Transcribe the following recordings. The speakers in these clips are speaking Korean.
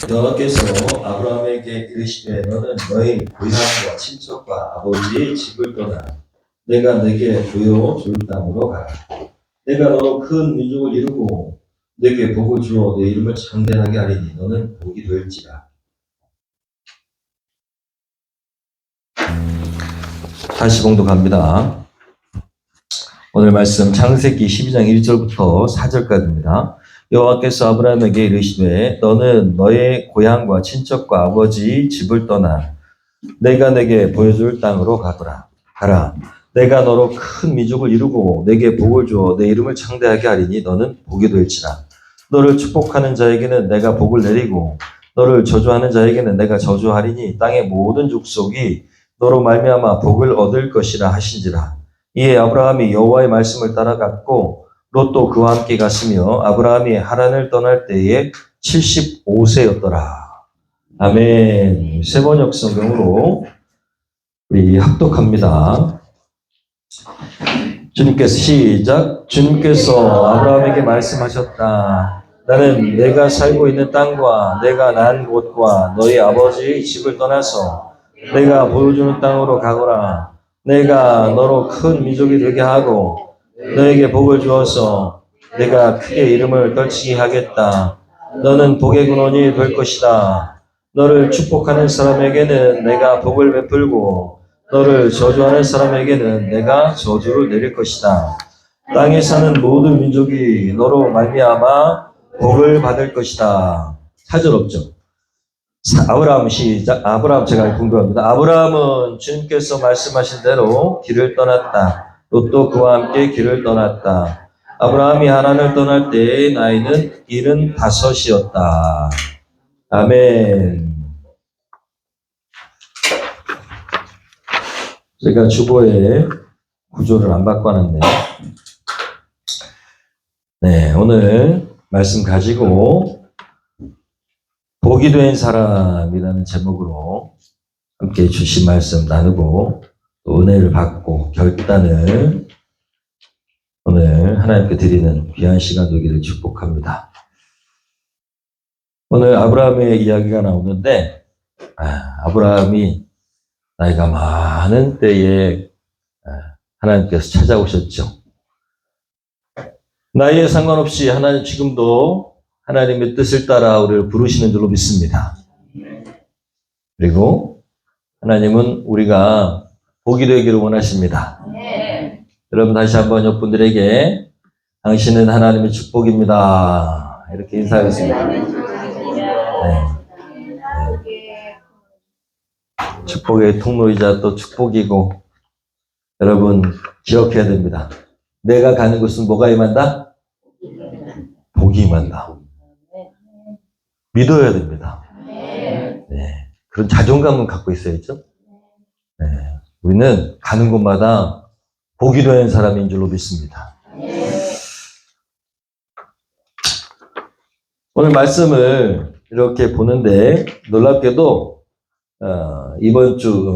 여호와께서 아브라함에게 이르시되 너는 너희 고향과 친척과 아버지의 집을 떠나 내가 내게 보여줄 땅으로 가라. 내가 너로 큰 민족을 이루고 내게 복을 주어 내 이름을 창대하게 하리니 너는 복이 될지라. 다시 봉독합니다. 오늘 말씀 창세기 12장 1절부터 4절까지입니다. 여호와께서 아브라함에게 이르시되 너는 너의 고향과 친척과 아버지 집을 떠나 내가 내게 보여줄 땅으로 가라. 내가 너로 큰 민족을 이루고 내게 복을 주어 내 이름을 창대하게 하리니 너는 복이 될지라. 너를 축복하는 자에게는 내가 복을 내리고 너를 저주하는 자에게는 내가 저주하리니 땅의 모든 족속이 너로 말미암아 복을 얻을 것이라 하신지라. 이에 아브라함이 여호와의 말씀을 따라갔고 롯도 그와 함께 갔으며 아브라함이 하란을 떠날 때에 75세였더라. 아멘. 세번역 성경으로 우리 합독합니다. 주님께서 시작. 주님께서 아브라함에게 말씀하셨다. 나는 내가 살고 있는 땅과 내가 난 곳과 너희 아버지의 집을 떠나서 내가 보여주는 땅으로 가거라. 내가 너로 큰 민족이 되게 하고 너에게 복을 주어서 내가 크게 이름을 떨치게 하겠다. 너는 복의 근원이 될 것이다. 너를 축복하는 사람에게는 내가 복을 베풀고 너를 저주하는 사람에게는 내가 저주를 내릴 것이다. 땅에 사는 모든 민족이 너로 말미암아 복을 받을 것이다. 4절 없죠? 아브라함 시작. 아브라함 제가 공부합니다. 아브라함은 주님께서 말씀하신 대로 길을 떠났다. 롯도 그와 함께 길을 떠났다. 아브라함이 하란을 떠날 때의 나이는 75이었다. 아멘. 제가 주보에 구조를 안 바꿔놨네요. 네, 오늘 말씀 가지고 복이 된 사람이라는 제목으로 함께 주신 말씀 나누고 또 은혜를 받고 결단을 오늘 하나님께 드리는 귀한 시간 되기를 축복합니다. 오늘 아브라함의 이야기가 나오는데 아브라함이 나이가 많은 때에 하나님께서 찾아오셨죠. 나이에 상관없이 하나님 지금도 하나님의 뜻을 따라 우리를 부르시는 줄로 믿습니다. 그리고 하나님은 우리가 복이 되기를 원하십니다. 여러분 다시 한번 옆분들에게 당신은 하나님의 축복입니다. 이렇게 인사하겠습니다. 축복의 통로이자 또 축복이고 여러분 기억해야 됩니다. 내가 가는 곳은 뭐가 임한다? 복이 임한다. 믿어야 됩니다. 네. 그런 자존감은 갖고 있어야죠. 네. 우리는 가는 곳마다 복이 된 사람인 줄로 믿습니다. 오늘 말씀을 이렇게 보는데 놀랍게도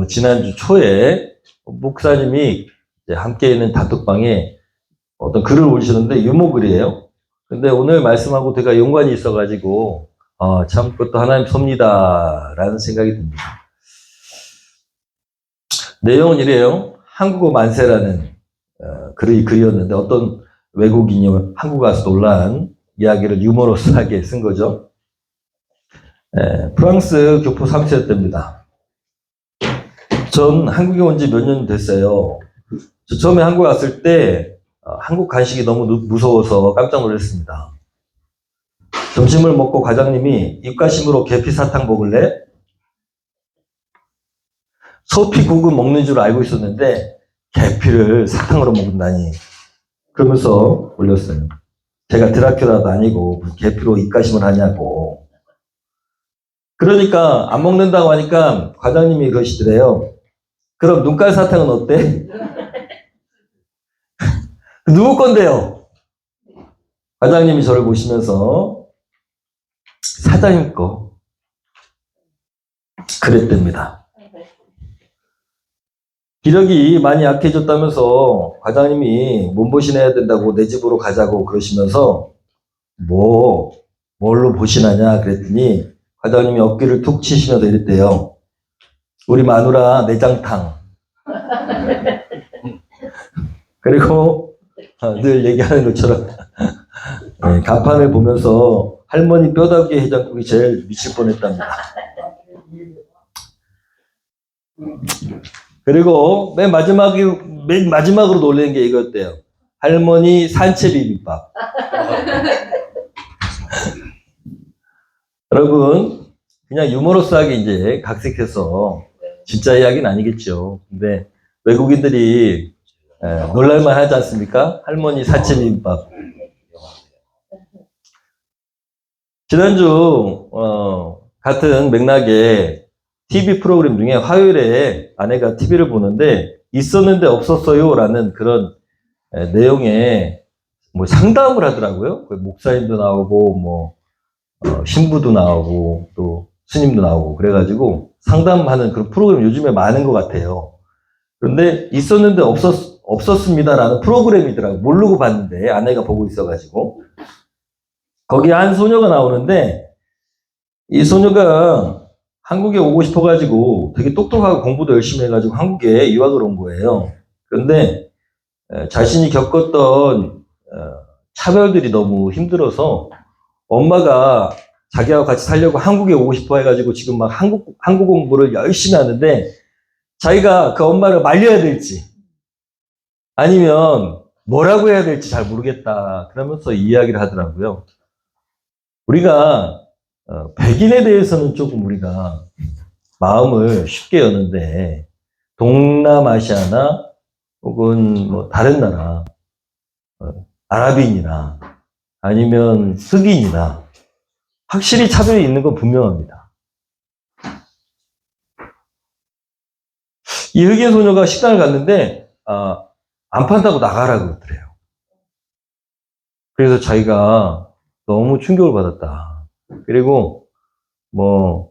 지난주 초에 목사님이 함께 있는 단톡방에 어떤 글을 올리셨는데 유모글이에요. 근데 오늘 말씀하고 제가 연관이 있어가지고 참 그것도 하나님 섭니다 라는 생각이 듭니다. 내용은 이래요. 한국어 만세라는 글이었는데 어떤 외국인이 한국 와서 놀란 이야기를 유머러스하게 쓴 거죠. 프랑스 교포 3세 때입니다. 전 한국에 온 지 몇 년 됐어요. 저 처음에 한국 왔을 때 한국 간식이 너무 무서워서 깜짝 놀랐습니다. 점심을 먹고 과장님이 입가심으로 계피 사탕 먹을래? 서피국은 먹는 줄 알고 있었는데 계피를 사탕으로 먹는다니 그러면서 올렸어요. 제가 드라큘라도 아니고 계피로 입가심을 하냐고. 그러니까 안 먹는다고 하니까 과장님이 그러시더래요. 그럼 눈깔 사탕은 어때? 누구 건데요? 과장님이 저를 보시면서 사장님 거 그랬답니다. 기력이 많이 약해졌다면서 과장님이 몸보신해야 된다고 내 집으로 가자고 그러시면서 뭘로 보신하냐 그랬더니 과장님이 어깨를 툭 치시면서 이랬대요. 우리 마누라 내장탕. 그리고 늘 얘기하는 것처럼 네, 간판을 보면서 할머니 뼈다귀 해장국이 제일 미칠 뻔했답니다. 그리고 맨 마지막으로 놀라는 게 이거였대요. 할머니 산채 비빔밥. 여러분, 그냥 유머러스하게 이제 각색해서 진짜 이야기는 아니겠죠. 근데 외국인들이 놀랄만 하지 않습니까? 할머니 산채 비빔밥. 지난주 같은 맥락에 TV 프로그램 중에 화요일에 아내가 TV를 보는데 있었는데 없었어요 라는 그런 내용에 뭐 상담을 하더라고요. 목사님도 나오고 뭐 신부도 나오고 또 스님도 나오고 그래가지고 상담하는 그런 프로그램 요즘에 많은 것 같아요. 그런데 있었는데 없었습니다라는 프로그램이더라고요. 모르고 봤는데 아내가 보고 있어가지고 거기에 한 소녀가 나오는데 이 소녀가 한국에 오고 싶어가지고 되게 똑똑하고 공부도 열심히 해가지고 한국에 유학을 온 거예요. 그런데 자신이 겪었던 차별들이 너무 힘들어서 엄마가 자기하고 같이 살려고 한국에 오고 싶어 해가지고 지금 막 한국 공부를 열심히 하는데 자기가 그 엄마를 말려야 될지 아니면 뭐라고 해야 될지 잘 모르겠다 그러면서 이야기를 하더라고요. 우리가 백인에 대해서는 조금 우리가 마음을 쉽게 여는데 동남아시아나 혹은 뭐 다른 나라 아랍인이나 아니면 흑인이나 확실히 차별이 있는 건 분명합니다. 이 흑인 소녀가 식당을 갔는데 안 판다고 나가라고 그러더래요. 그래서 자기가 너무 충격을 받았다. 그리고 뭐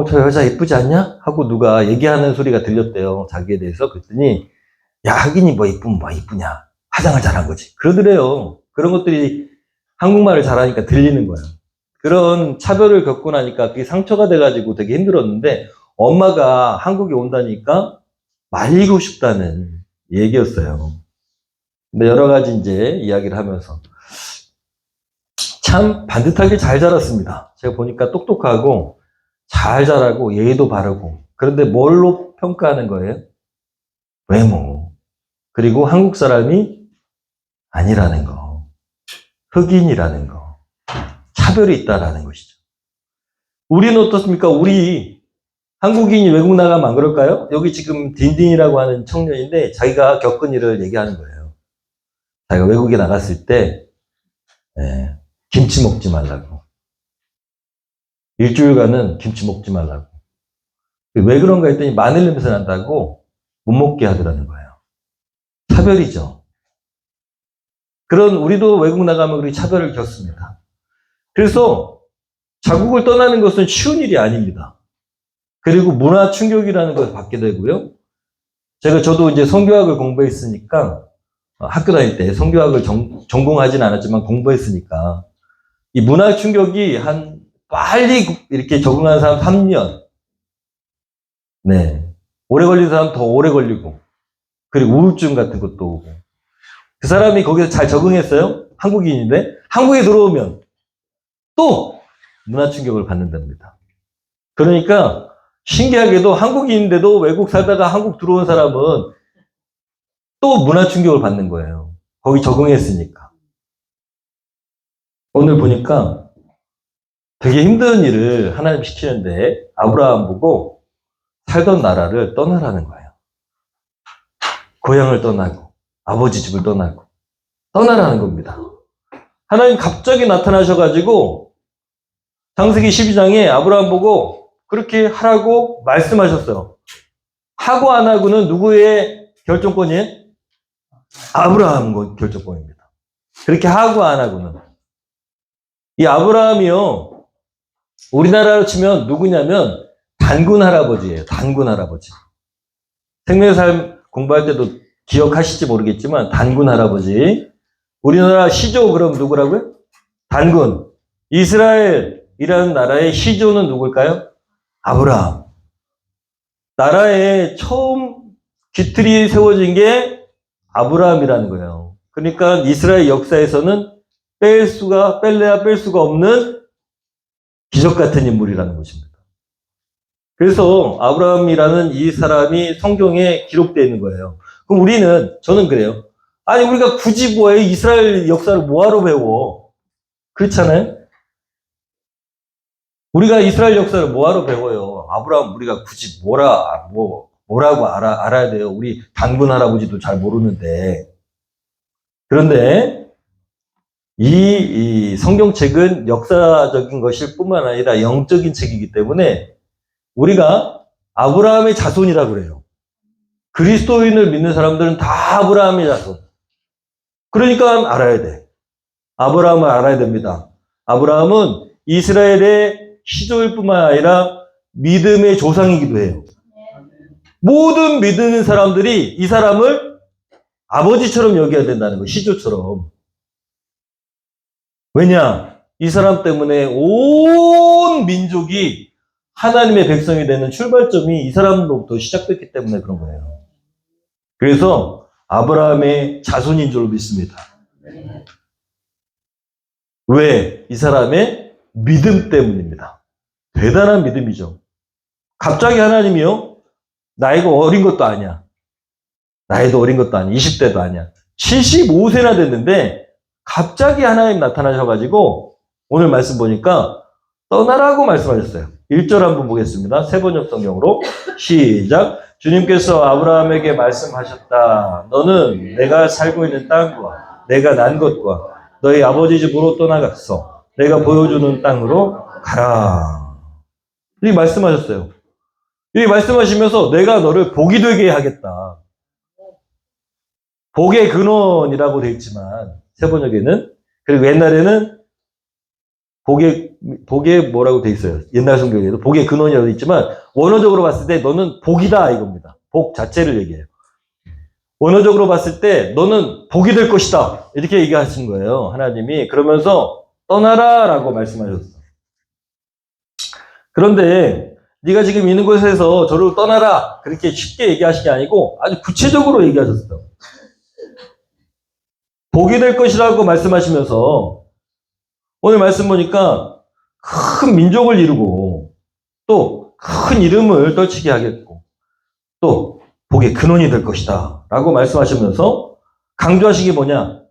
저 여자 이쁘지 않냐? 하고 누가 얘기하는 소리가 들렸대요. 자기에 대해서. 그랬더니 야 흑인이 뭐 이쁘면 뭐 이쁘냐? 화장을 잘한 거지. 그러더래요. 그런 것들이 한국말을 잘하니까 들리는 거예요. 그런 차별을 겪고 나니까 그게 상처가 돼가지고 되게 힘들었는데 엄마가 한국에 온다니까 말리고 싶다는 얘기였어요. 근데 여러 가지 이제 이야기를 하면서 참 반듯하게 잘 자랐습니다. 제가 보니까 똑똑하고 잘 자라고 예의도 바르고 그런데 뭘로 평가하는 거예요? 외모. 그리고 한국 사람이 아니라는 거. 흑인이라는 거. 차별이 있다라는 것이죠. 우리는 어떻습니까? 우리 한국인이 외국 나가면 안 그럴까요? 여기 지금 딘딘이라고 하는 청년인데 자기가 겪은 일을 얘기하는 거예요. 자기가 외국에 나갔을 때 김치 먹지 말라고. 일주일간은 김치 먹지 말라고. 왜 그런가 했더니 마늘 냄새 난다고 못 먹게 하더라는 거예요. 차별이죠. 그런 우리도 외국 나가면 우리 차별을 겪습니다. 그래서 자국을 떠나는 것은 쉬운 일이 아닙니다. 그리고 문화 충격이라는 것을 받게 되고요. 저도 이제 성교학을 공부했으니까 학교 다닐 때 성교학을 전공하진 않았지만 공부했으니까 이 문화 충격이 빨리 이렇게 적응하는 사람 3년. 네. 오래 걸린 사람 더 오래 걸리고. 그리고 우울증 같은 것도 오고. 그 사람이 거기서 잘 적응했어요? 한국인인데? 한국에 들어오면 또 문화 충격을 받는답니다. 그러니까 신기하게도 한국인인데도 외국 살다가 한국 들어온 사람은 또 문화 충격을 받는 거예요. 거기 적응했으니까. 오늘 보니까 되게 힘든 일을 하나님 시키는데 아브라함 보고 살던 나라를 떠나라는 거예요. 고향을 떠나고 아버지 집을 떠나고 떠나라는 겁니다. 하나님 갑자기 나타나셔가지고 창세기 12장에 아브라함 보고 그렇게 하라고 말씀하셨어요. 하고 안 하고는 누구의 결정권이에요? 아브라함 결정권입니다. 그렇게 하고 안 하고는. 이 아브라함이요, 우리나라로 치면 누구냐면 단군 할아버지예요. 단군 할아버지. 생명의 삶 공부할 때도 기억하실지 모르겠지만 단군 할아버지. 우리나라 시조 그럼 누구라고요? 단군. 이스라엘 이스라엘이라는 나라의 시조는 누굴까요? 아브라함. 나라에 처음 기틀이 세워진 게 아브라함이라는 거예요. 그러니까 이스라엘 역사에서는 뺄래야 뺄 수가 없는 기적 같은 인물이라는 것입니다. 그래서 아브라함이라는 이 사람이 성경에 기록되어 있는 거예요. 그럼 저는 그래요. 아니, 우리가 굳이 뭐해? 이스라엘 역사를 뭐하러 배워? 그렇잖아요? 우리가 이스라엘 역사를 뭐하러 배워요? 아브라함 우리가 굳이 뭐라고 알아야 돼요? 우리 당군 할아버지도 잘 모르는데. 그런데 이 성경책은 역사적인 것일 뿐만 아니라 영적인 책이기 때문에 우리가 아브라함의 자손이라고 그래요. 그리스도인을 믿는 사람들은 다 아브라함의 자손. 그러니까 알아야 돼. 아브라함을 알아야 됩니다. 아브라함은 이스라엘의 시조일 뿐만 아니라 믿음의 조상이기도 해요. 모든 믿는 사람들이 이 사람을 아버지처럼 여겨야 된다는 거, 시조처럼. 왜냐? 이 사람 때문에 온 민족이 하나님의 백성이 되는 출발점이 이 사람으로부터 시작됐기 때문에 그런 거예요. 그래서 아브라함의 자손인 줄 믿습니다. 왜? 이 사람의 믿음 때문입니다. 대단한 믿음이죠. 갑자기 하나님이요? 나이가 어린 것도 아니야. 나이도 어린 것도 아니야. 20대도 아니야. 75세나 됐는데 갑자기 하나님 나타나셔가지고 오늘 말씀 보니까 떠나라고 말씀하셨어요. 1절 한번 보겠습니다. 세번역 성경으로 시작. 주님께서 아브라함에게 말씀하셨다. 너는 내가 살고 있는 땅과 내가 난 것과 너희 아버지 집으로 떠나갔어. 내가 보여주는 땅으로 가라. 이렇게 말씀하셨어요. 이렇게 말씀하시면서 내가 너를 복이 되게 하겠다. 복의 근원이라고 되어 있지만 세번역에는, 그리고 옛날에는 복의 뭐라고 되어 있어요. 옛날 성경에도 복의 근원이라고 되어 있지만 원어적으로 봤을 때 너는 복이다 이겁니다. 복 자체를 얘기해요. 원어적으로 봤을 때 너는 복이 될 것이다 이렇게 얘기하신 거예요. 하나님이. 그러면서 떠나라 라고 말씀하셨어. 그런데 네가 지금 있는 곳에서 저를 떠나라 그렇게 쉽게 얘기하신 게 아니고 아주 구체적으로 얘기하셨어요. 복이 될 것이라고 말씀하시면서 오늘 말씀 보니까 큰 민족을 이루고 또 큰 이름을 떨치게 하겠고 또 복의 근원이 될 것이다 라고 말씀하시면서 강조하신 게 뭐냐?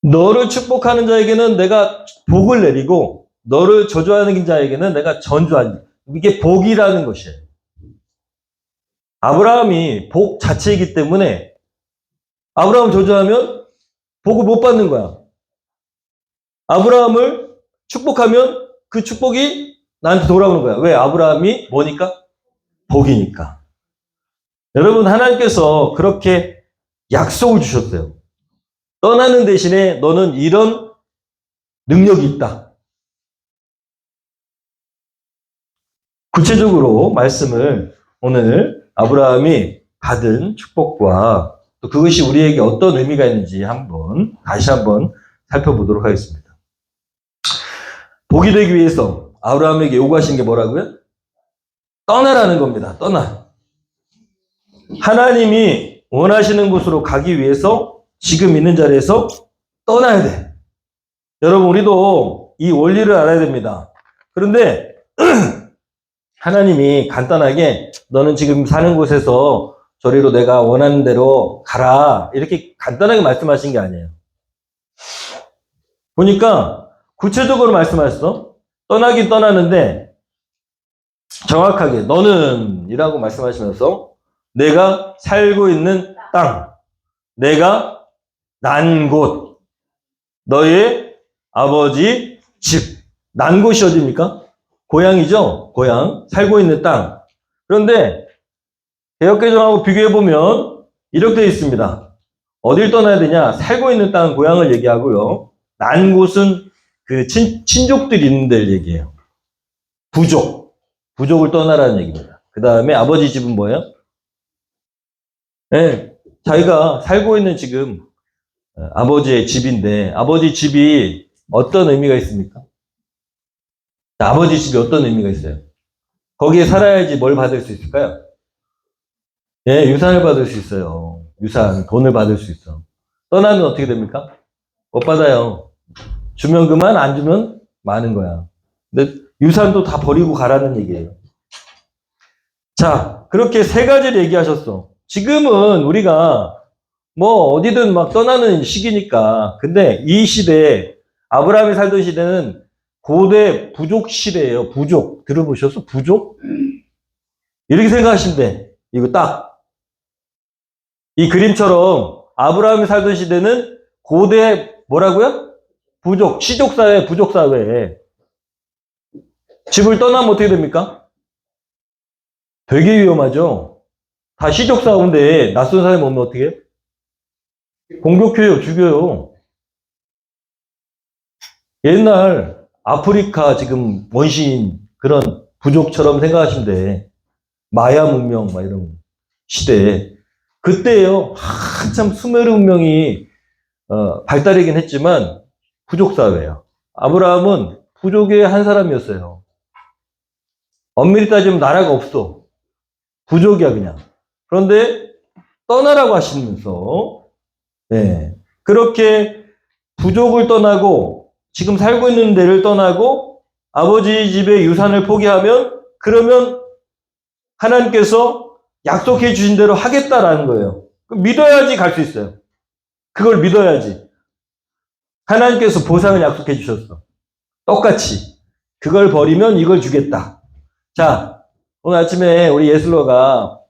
너를 축복하는 자에게는 내가 복을 내리고 너를 저주하는 자에게는 내가 전주하니. 이게 복이라는 것이에요. 아브라함이 복 자체이기 때문에 아브라함을 저주하면 복을 못 받는 거야. 아브라함을 축복하면 그 축복이 나한테 돌아오는 거야. 왜? 아브라함이 뭐니까? 복이니까. 여러분, 하나님께서 그렇게 약속을 주셨어요. 떠나는 대신에 너는 이런 능력이 있다. 구체적으로 말씀을 오늘 아브라함이 받은 축복과 또 그것이 우리에게 어떤 의미가 있는지 다시 한번 살펴보도록 하겠습니다. 복이 되기 위해서 아브라함에게 요구하신 게 뭐라고요? 떠나라는 겁니다. 떠나. 하나님이 원하시는 곳으로 가기 위해서 지금 있는 자리에서 떠나야 돼. 여러분, 우리도 이 원리를 알아야 됩니다. 그런데 하나님이 간단하게 너는 지금 사는 곳에서 저리로 내가 원하는 대로 가라 이렇게 간단하게 말씀하신 게 아니에요. 보니까 구체적으로 말씀하셨어. 떠나긴 떠나는데 정확하게 너는 이라고 말씀하시면서 내가 살고 있는 땅, 내가 난 곳, 너의 아버지 집. 난 곳이 어디입니까? 고향이죠. 고향. 살고 있는 땅. 그런데 개역개정하고 비교해보면 이렇게 되어 있습니다. 어딜 떠나야 되냐? 살고 있는 땅, 고향을 얘기하고요. 난 곳은 그 친족들이 있는 데를 얘기해요. 부족을 떠나라는 얘기입니다. 그 다음에 아버지 집은 뭐예요? 네, 자기가 살고 있는 지금 아버지의 집인데 아버지 집이 어떤 의미가 있습니까? 아버지 집이 어떤 의미가 있어요? 거기에 살아야지 뭘 받을 수 있을까요? 예, 유산을 받을 수 있어요. 유산, 돈을 받을 수 있어. 떠나면 어떻게 됩니까? 못 받아요. 주면 그만, 안 주면 많은 거야. 근데 유산도 다 버리고 가라는 얘기예요. 자, 그렇게 세 가지를 얘기하셨어. 지금은 우리가 뭐 어디든 막 떠나는 시기니까. 근데 이 시대에, 아브라함이 살던 시대는 고대 부족 시대예요. 부족. 들어보셨어? 부족? 이렇게 생각하시면 돼. 이거 딱. 이 그림처럼 아브라함이 살던 시대는 고대 뭐라고요? 부족, 시족사회, 부족사회. 집을 떠나면 어떻게 됩니까? 되게 위험하죠. 다 시족사회인데 낯선 사람이 오면 어떻게 해요? 공격해요, 죽여요. 옛날 아프리카 지금 원시인 그런 부족처럼 생각하시면 돼. 마야 문명 막 이런 시대에. 그때요, 한참 수메르 문명이 발달이긴 했지만 부족사회예요. 아브라함은 부족의 한 사람이었어요. 엄밀히 따지면 나라가 없어. 부족이야 그냥. 그런데 떠나라고 하시면서 네. 그렇게 부족을 떠나고 지금 살고 있는 데를 떠나고 아버지 집의 유산을 포기하면 그러면 하나님께서 약속해 주신 대로 하겠다라는 거예요. 믿어야지 갈 수 있어요. 그걸 믿어야지. 하나님께서 보상을 약속해 주셨어. 똑같이. 그걸 버리면 이걸 주겠다. 자, 오늘 아침에 우리 예슬로가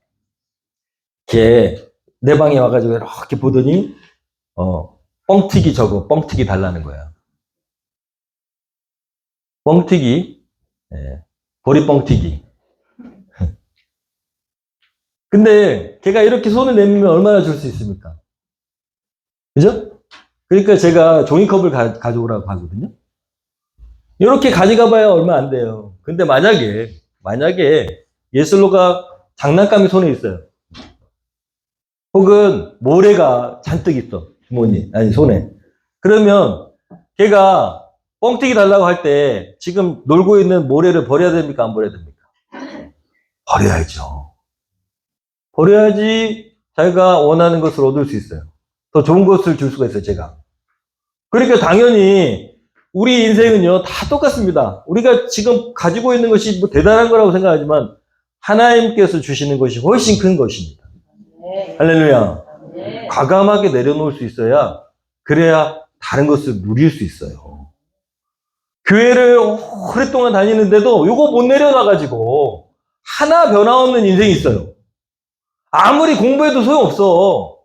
이렇게 내 방에 와가지고 이렇게 보더니 뻥튀기 뻥튀기 달라는 거야. 뻥튀기, 예, 보리 뻥튀기. 근데 걔가 이렇게 손을 내밀면 얼마나 줄 수 있습니까? 그죠? 그러니까 제가 종이컵을 가져오라고 하거든요. 이렇게 가져가 봐야 얼마 안 돼요. 근데 만약에 예슬로가 장난감이 손에 있어요. 혹은 모래가 잔뜩 있어. 손에. 그러면 걔가 뻥튀기 달라고 할 때 지금 놀고 있는 모래를 버려야 됩니까? 안 버려야 됩니까? 버려야죠. 버려야지 자기가 원하는 것을 얻을 수 있어요. 더 좋은 것을 줄 수가 있어요, 제가. 그러니까 당연히 우리 인생은요, 다 똑같습니다. 우리가 지금 가지고 있는 것이 뭐 대단한 거라고 생각하지만 하나님께서 주시는 것이 훨씬 큰 것입니다. 네. 할렐루야. 네. 과감하게 내려놓을 수 있어야 그래야 다른 것을 누릴 수 있어요. 교회를 오랫동안 다니는데도 이거 못 내려놔가지고 하나 변화없는 인생이 있어요. 아무리 공부해도 소용없어.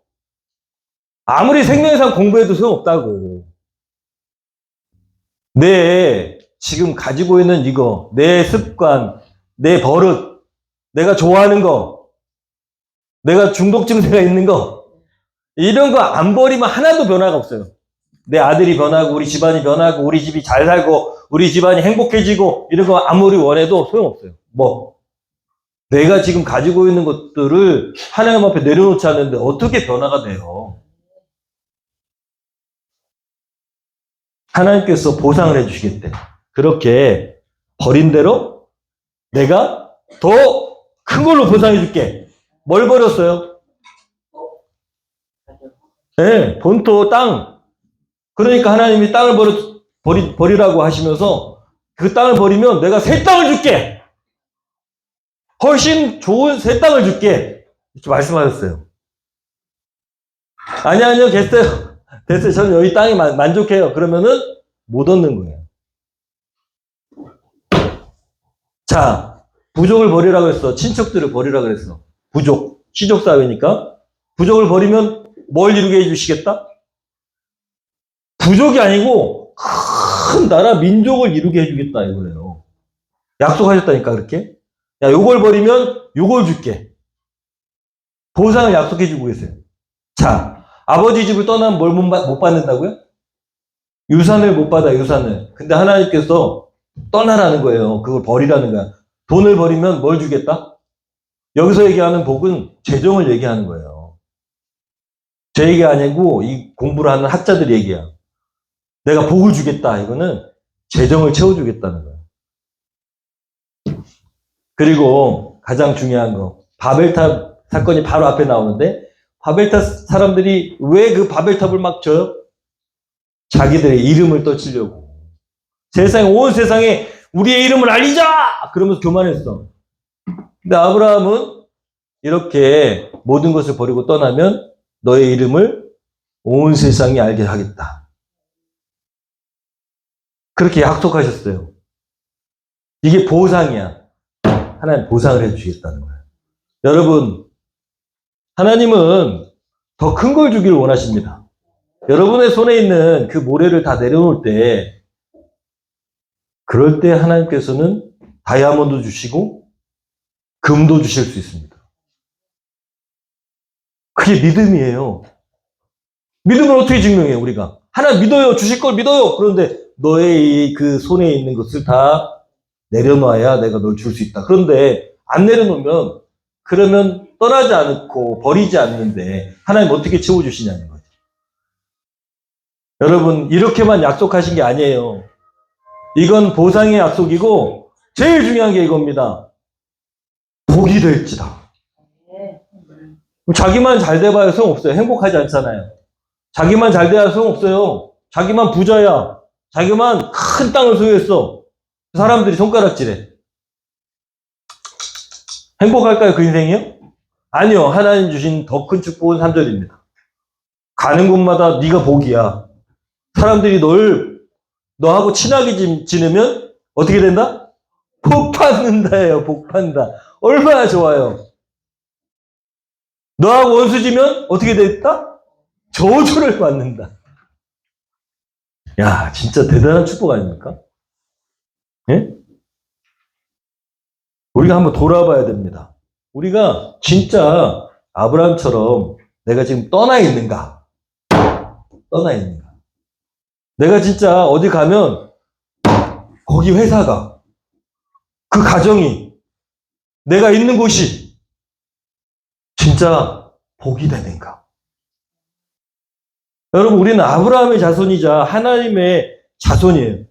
아무리 생명상 공부해도 소용없다고. 내 지금 가지고 있는 이거, 내 습관, 내 버릇, 내가 좋아하는 거, 내가 중독 증세가 있는 거, 이런 거 안 버리면 하나도 변화가 없어요. 내 아들이 변하고, 우리 집안이 변하고, 우리 집이 잘 살고, 우리 집안이 행복해지고, 이런 거 아무리 원해도 소용없어요. 뭐, 내가 지금 가지고 있는 것들을 하나님 앞에 내려놓지 않는데 어떻게 변화가 돼요? 하나님께서 보상을 해주시겠대. 그렇게 버린 대로 내가 더 큰 걸로 보상해줄게. 뭘 버렸어요? 네, 본토 땅. 그러니까 하나님이 땅을 버리라고 하시면서 그 땅을 버리면 내가 새 땅을 줄게. 훨씬 좋은 새 땅을 줄게. 이렇게 말씀하셨어요. 아니요, 됐어요. 됐어요. 저는 여기 땅이 만족해요. 그러면은 못 얻는 거예요. 자, 부족을 버리라고 했어. 친척들을 버리라고 했어. 부족. 시족사회니까. 부족을 버리면 뭘 이루게 해주시겠다? 부족이 아니고 큰 나라 민족을 이루게 해주겠다 이거예요. 약속하셨다니까 그렇게. 야, 요걸 버리면 요걸 줄게. 보상을 약속해주고 계세요. 자, 아버지 집을 떠나면 뭘 못 받는다고요? 유산을 못 받아, 유산을. 근데 하나님께서 떠나라는 거예요. 그걸 버리라는 거야. 돈을 버리면 뭘 주겠다? 여기서 얘기하는 복은 재정을 얘기하는 거예요. 제 얘기가 아니고 이 공부를 하는 학자들 얘기야. 내가 복을 주겠다. 이거는 재정을 채워주겠다는 거예요. 그리고 가장 중요한 거, 바벨탑 사건이 바로 앞에 나오는데, 바벨탑 사람들이 왜 그 바벨탑을 막 쳐요? 자기들의 이름을 떠치려고. 온 세상에 우리의 이름을 알리자! 그러면서 교만했어. 근데 아브라함은 이렇게 모든 것을 버리고 떠나면 너의 이름을 온 세상이 알게 하겠다. 그렇게 약속하셨어요. 이게 보상이야. 하나님 보상을 해주시겠다는 거예요. 여러분, 하나님은 더 큰 걸 주기를 원하십니다. 여러분의 손에 있는 그 모래를 다 내려놓을 때, 그럴 때 하나님께서는 다이아몬드 주시고 금도 주실 수 있습니다. 그게 믿음이에요. 믿음을 어떻게 증명해요, 우리가? 하나님 믿어요, 주실 걸 믿어요. 그런데 너의 그 손에 있는 것을 다 내려놔야 내가 널 줄 수 있다. 그런데 안 내려놓으면, 그러면 떠나지 않고 버리지 않는데 하나님 어떻게 채워주시냐는 거죠. 여러분, 이렇게만 약속하신 게 아니에요. 이건 보상의 약속이고 제일 중요한 게 이겁니다. 복이 될지다. 자기만 잘 돼봐야 소용없어요. 행복하지 않잖아요. 자기만 잘 돼야 소용없어요. 자기만 부자야. 자기만 큰 땅을 소유했어. 사람들이 손가락질해. 행복할까요, 그 인생이요? 아니요. 하나님 주신 더 큰 축복은 3절입니다. 가는 곳마다 네가 복이야. 사람들이 너하고 친하게 지내면 어떻게 된다? 복 받는다예요. 복 받는다. 얼마나 좋아요. 너하고 원수지면 어떻게 됐다? 저주를 받는다. 야, 진짜 대단한 축복 아닙니까? 예? 우리가 한번 돌아봐야 됩니다. 우리가 진짜 아브라함처럼 내가 지금 떠나 있는가? 떠나 있는가? 내가 진짜 어디 가면 거기 회사가, 그 가정이, 내가 있는 곳이 진짜 복이 되는가? 여러분, 우리는 아브라함의 자손이자 하나님의 자손이에요.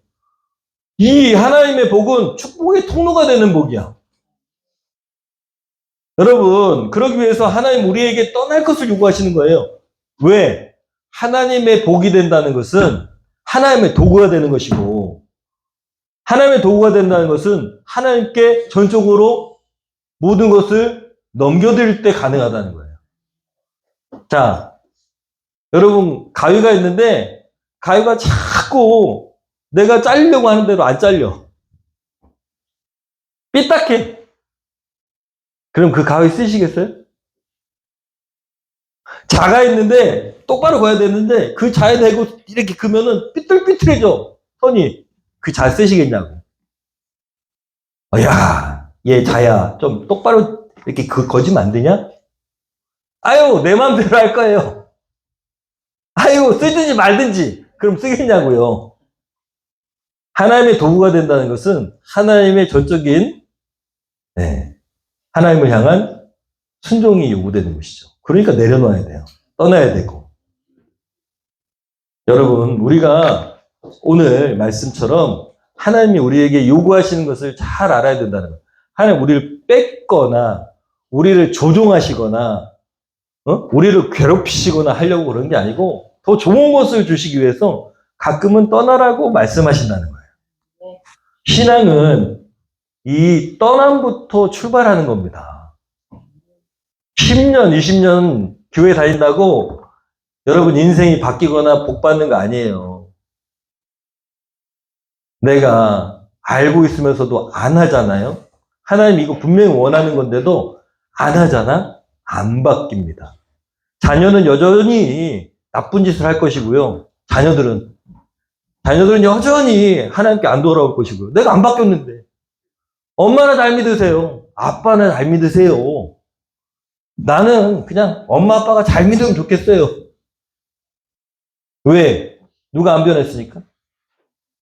이 하나님의 복은 축복의 통로가 되는 복이야. 여러분, 그러기 위해서 하나님 우리에게 떠날 것을 요구하시는 거예요. 왜? 하나님의 복이 된다는 것은 하나님의 도구가 되는 것이고, 하나님의 도구가 된다는 것은 하나님께 전적으로 모든 것을 넘겨드릴 때 가능하다는 거예요. 자, 여러분, 가위가 있는데 가위가 자꾸 내가 자르려고 하는 대로 안 잘려. 삐딱해. 그럼 그 가위 쓰시겠어요? 자가 있는데 똑바로 가야 되는데 그 자에 대고 이렇게 그면은 삐뚤삐뚤해져. 선이. 그 자 쓰시겠냐고. 야, 얘 자야. 좀 똑바로 이렇게 거지면 안 되냐? 아유, 내 마음대로 할 거예요. 아유, 쓰든지 말든지. 그럼 쓰겠냐고요. 하나님의 도구가 된다는 것은 하나님의 전적인, 하나님을 향한 순종이 요구되는 것이죠. 그러니까 내려놔야 돼요. 떠나야 되고. 여러분, 우리가 오늘 말씀처럼 하나님이 우리에게 요구하시는 것을 잘 알아야 된다는 거예요. 하나님 우리를 뺏거나 우리를 조종하시거나 우리를 괴롭히시거나 하려고 그런 게 아니고 더 좋은 것을 주시기 위해서 가끔은 떠나라고 말씀하신다는 거예요. 신앙은 이 떠남부터 출발하는 겁니다. 10년, 20년 교회 다닌다고 여러분 인생이 바뀌거나 복 받는 거 아니에요. 내가 알고 있으면서도 안 하잖아요. 하나님 이거 분명히 원하는 건데도 안 하잖아? 안 바뀝니다. 자녀는 여전히 나쁜 짓을 할 것이고요. 자녀들은 여전히 하나님께 안 돌아올 것이고요. 내가 안 바뀌었는데. 엄마나 잘 믿으세요. 아빠나 잘 믿으세요. 나는 그냥 엄마 아빠가 잘 믿으면 좋겠어요. 왜? 누가 안 변했으니까?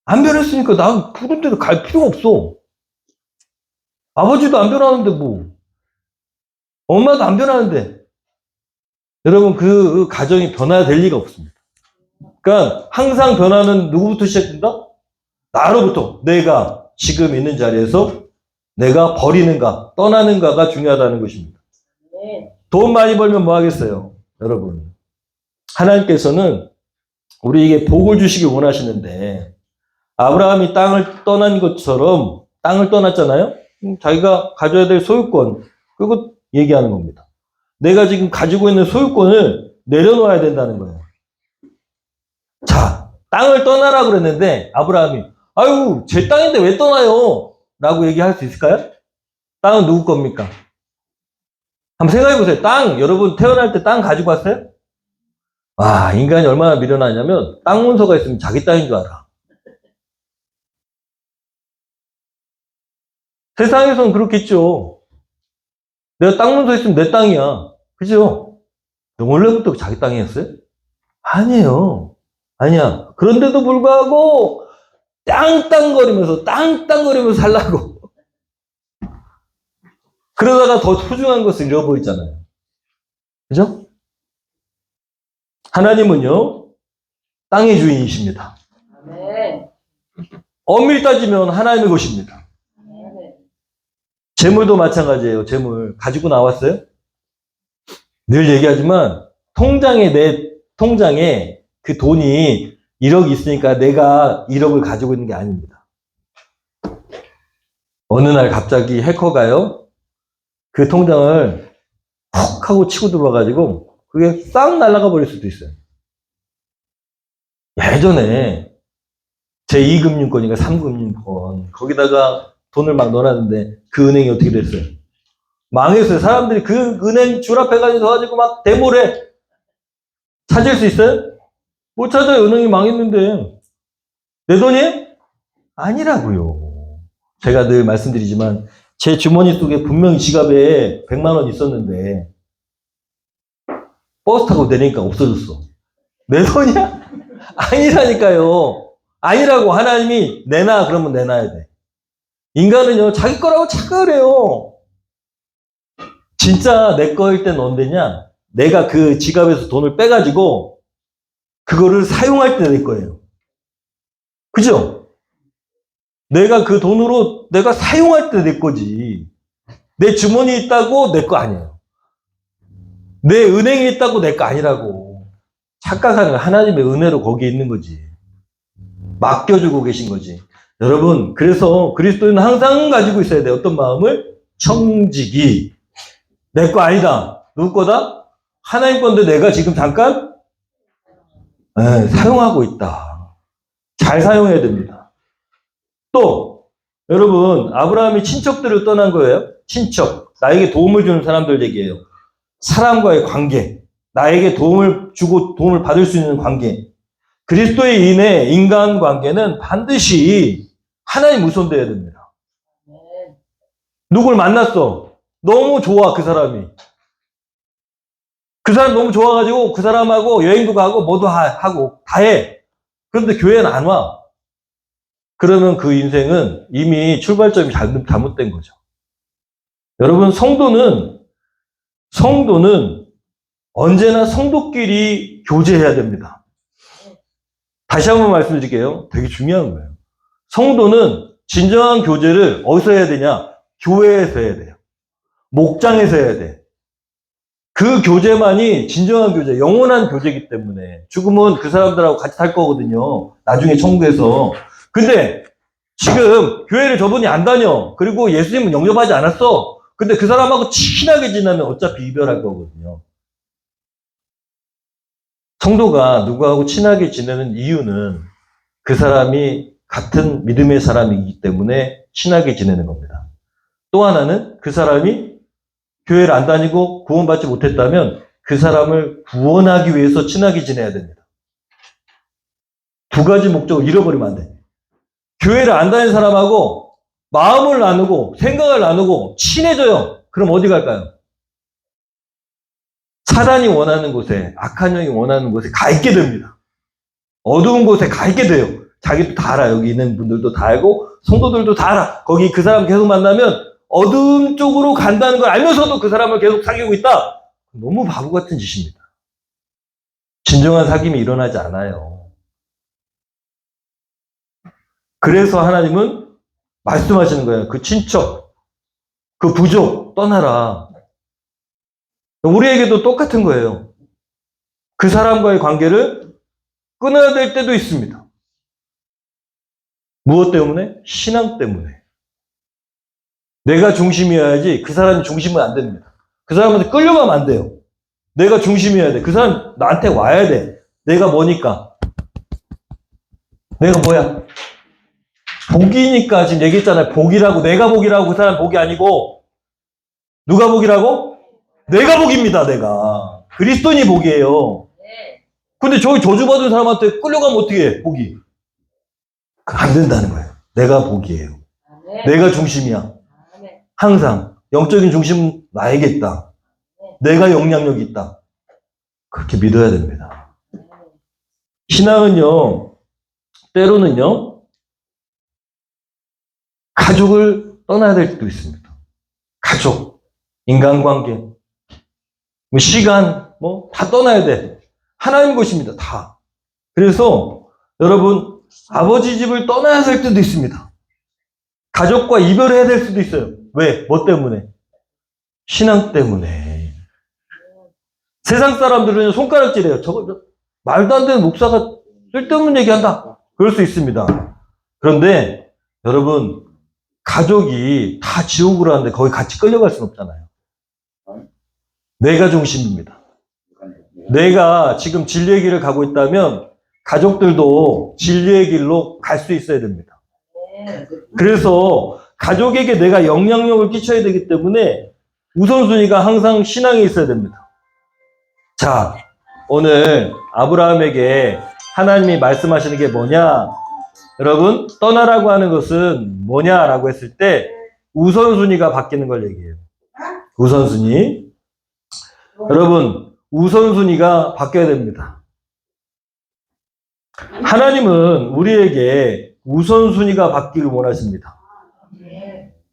안 변했으니까 난 그런 데로 갈 필요가 없어. 아버지도 안 변하는데 뭐. 엄마도 안 변하는데. 여러분, 그 가정이 변화될 리가 없습니다. 그러니까 항상 변화는 누구부터 시작된다? 나로부터. 내가 지금 있는 자리에서 내가 버리는가, 떠나는가가 중요하다는 것입니다. 돈 많이 벌면 뭐 하겠어요? 여러분. 하나님께서는 우리에게 복을 주시길 원하시는데, 아브라함이 땅을 떠난 것처럼 땅을 떠났잖아요? 자기가 가져야 될 소유권, 그거 얘기하는 겁니다. 내가 지금 가지고 있는 소유권을 내려놓아야 된다는 거예요. 자, 땅을 떠나라 그랬는데 아브라함이 아유, 제 땅인데 왜 떠나요? 라고 얘기할 수 있을까요? 땅은 누구 겁니까? 한번 생각해 보세요. 땅, 여러분 태어날 때 땅 가지고 왔어요? 와, 인간이 얼마나 미련하냐면 땅 문서가 있으면 자기 땅인 줄 알아. 세상에서는 그렇겠죠. 내가 땅 문서 있으면 내 땅이야. 그죠? 원래부터 자기 땅이었어요? 아니에요. 아니야. 그런데도 불구하고 땅땅거리면서 살라고. 그러다가 더 소중한 것을 잃어버리잖아요. 그죠? 하나님은요, 땅의 주인이십니다. 엄밀히 따지면 하나님의 것입니다. 재물도 마찬가지예요. 재물 가지고 나왔어요? 늘 얘기하지만 내 통장에 그 돈이 1억이 있으니까 내가 1억을 가지고 있는 게 아닙니다. 어느 날 갑자기 해커가요, 그 통장을 훅 하고 치고 들어와가지고 그게 싹 날아가 버릴 수도 있어요. 예전에 제2금융권인가 3금융권 거기다가 돈을 막 넣어놨는데 그 은행이 어떻게 됐어요? 망했어요. 사람들이 그 은행 줄 앞에 가지고 막 데모래. 찾을 수 있어요? 못 찾아요. 은행이 망했는데. 내 돈이에요? 아니라고요. 제가 늘 말씀드리지만 제 주머니 속에 분명히 지갑에 100만 원 있었는데 버스 타고 내리니까 없어졌어. 내 돈이야? 아니라니까요. 아니라고. 하나님이 내놔 그러면 내놔야 돼. 인간은요, 자기 거라고 착각을 해요. 진짜 내 거일 땐 언제냐? 내가 그 지갑에서 돈을 빼가지고 그거를 사용할 때 내 거예요. 그죠? 내가 그 돈으로 내가 사용할 때 내 거지. 내 주머니에 있다고 내 거 아니에요. 내 은행에 있다고 내 거 아니라고. 착각하는 거야. 하나님의 은혜로 거기에 있는 거지. 맡겨주고 계신 거지. 여러분, 그래서 그리스도인은 항상 가지고 있어야 돼요. 어떤 마음을? 청지기. 내 거 아니다. 누구 거다? 하나님 건데 내가 지금 잠깐 사용하고 있다. 잘 사용해야 됩니다. 또 여러분, 아브라함이 친척들을 떠난 거예요. 친척, 나에게 도움을 주는 사람들 얘기해요. 사람과의 관계, 나에게 도움을 주고 도움을 받을 수 있는 관계. 그리스도에 인해 인간관계는 반드시 하나님 우선돼야 됩니다. 누굴 만났어. 너무 좋아, 그 사람이. 그 사람 너무 좋아가지고 그 사람하고 여행도 가고 뭐도 하고 다 해. 그런데 교회는 안 와. 그러면 그 인생은 이미 출발점이 잘못된 거죠. 여러분, 성도는 언제나 성도끼리 교제해야 됩니다. 다시 한번 말씀드릴게요. 되게 중요한 거예요. 성도는 진정한 교제를 어디서 해야 되냐? 교회에서 해야 돼요. 목장에서 해야 돼. 그 교제만이 진정한 교제, 영원한 교제이기 때문에. 죽으면 그 사람들하고 같이 살 거거든요. 나중에 천국에서. 근데 지금 교회를 저분이 안 다녀. 그리고 예수님은 영접하지 않았어. 근데 그 사람하고 친하게 지내면 어차피 이별할 거거든요. 성도가 누구하고 친하게 지내는 이유는 그 사람이 같은 믿음의 사람이기 때문에 친하게 지내는 겁니다. 또 하나는 그 사람이 교회를 안 다니고 구원받지 못했다면 그 사람을 구원하기 위해서 친하게 지내야 됩니다. 두 가지 목적을 잃어버리면 안 돼. 교회를 안 다니는 사람하고 마음을 나누고 생각을 나누고 친해져요. 그럼 어디 갈까요? 사단이 원하는 곳에, 악한 영이 원하는 곳에 가 있게 됩니다. 어두운 곳에 가 있게 돼요. 자기도 다 알아. 여기 있는 분들도 다 알고 성도들도 다 알아. 거기 그 사람 계속 만나면 어두운 쪽으로 간다는 걸 알면서도 그 사람을 계속 사귀고 있다. 너무 바보 같은 짓입니다. 진정한 사귐이 일어나지 않아요. 그래서 하나님은 말씀하시는 거예요. 그 친척, 그 부족 떠나라. 우리에게도 똑같은 거예요. 그 사람과의 관계를 끊어야 될 때도 있습니다. 무엇 때문에? 신앙 때문에. 내가 중심이어야지 그 사람이 중심은 안 됩니다. 그 사람한테 끌려가면 안 돼요. 내가 중심이어야 돼. 그 사람 나한테 와야 돼. 내가 뭐니까? 내가 뭐야? 복이니까 지금 얘기했잖아요. 복이라고, 내가 복이라고. 그 사람 복이 아니고 누가 복이라고? 내가 복입니다. 내가. 그리스도인이 복이에요. 근데 저기 저주받은 사람한테 끌려가면 어떻게 해? 복이. 안 된다는 거예요. 내가 복이에요. 내가 중심이야. 항상 영적인 중심은 나에게 있다. 내가 영향력이 있다. 그렇게 믿어야 됩니다. 신앙은요, 때로는요, 가족을 떠나야 될 때도 있습니다. 가족, 인간관계, 시간, 다 떠나야 돼. 하나님 것입니다. 다. 그래서 여러분, 아버지 집을 떠나야 될 때도 있습니다. 가족과 이별해야 될 수도 있어요. 왜? 뭐 때문에? 신앙 때문에. 세상 사람들은 손가락질해요. 저거 말도 안 되는 목사가 쓸데없는 얘기한다. 그럴 수 있습니다. 그런데 여러분, 가족이 다 지옥으로 하는데 거기 같이 끌려갈 수는 없잖아요. 내가 중심입니다. 내가 지금 진리의 길을 가고 있다면 가족들도 진리의 길로 갈 수 있어야 됩니다. 그래서 가족에게 내가 영향력을 끼쳐야 되기 때문에 우선순위가 항상 신앙에 있어야 됩니다. 자, 오늘 아브라함에게 하나님이 말씀하시는 게 뭐냐? 여러분, 떠나라고 하는 것은 뭐냐라고 했을 때 우선순위가 바뀌는 걸 얘기해요. 우선순위. 여러분, 우선순위가 바뀌어야 됩니다. 하나님은 우리에게 우선순위가 바뀌길 원하십니다.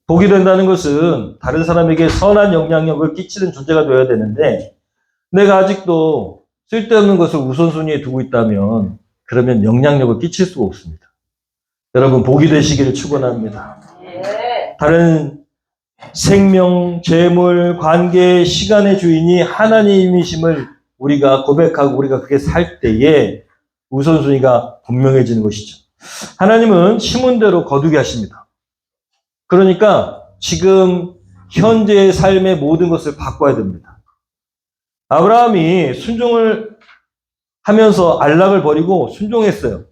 복이 된다는 것은 다른 사람에게 선한 영향력을 끼치는 존재가 되어야 되는데 내가 아직도 쓸데없는 것을 우선순위에 두고 있다면 그러면 영향력을 끼칠 수가 없습니다. 여러분, 복이 되시기를 축원합니다. 다른 생명, 재물, 관계, 시간의 주인이 하나님이심을 우리가 고백하고 우리가 그렇게 살 때에 우선순위가 분명해지는 것이죠. 하나님은 심은 대로 거두게 하십니다. 그러니까 지금 현재의 삶의 모든 것을 바꿔야 됩니다. 아브라함이 순종을 하면서 안락을 버리고 순종했어요.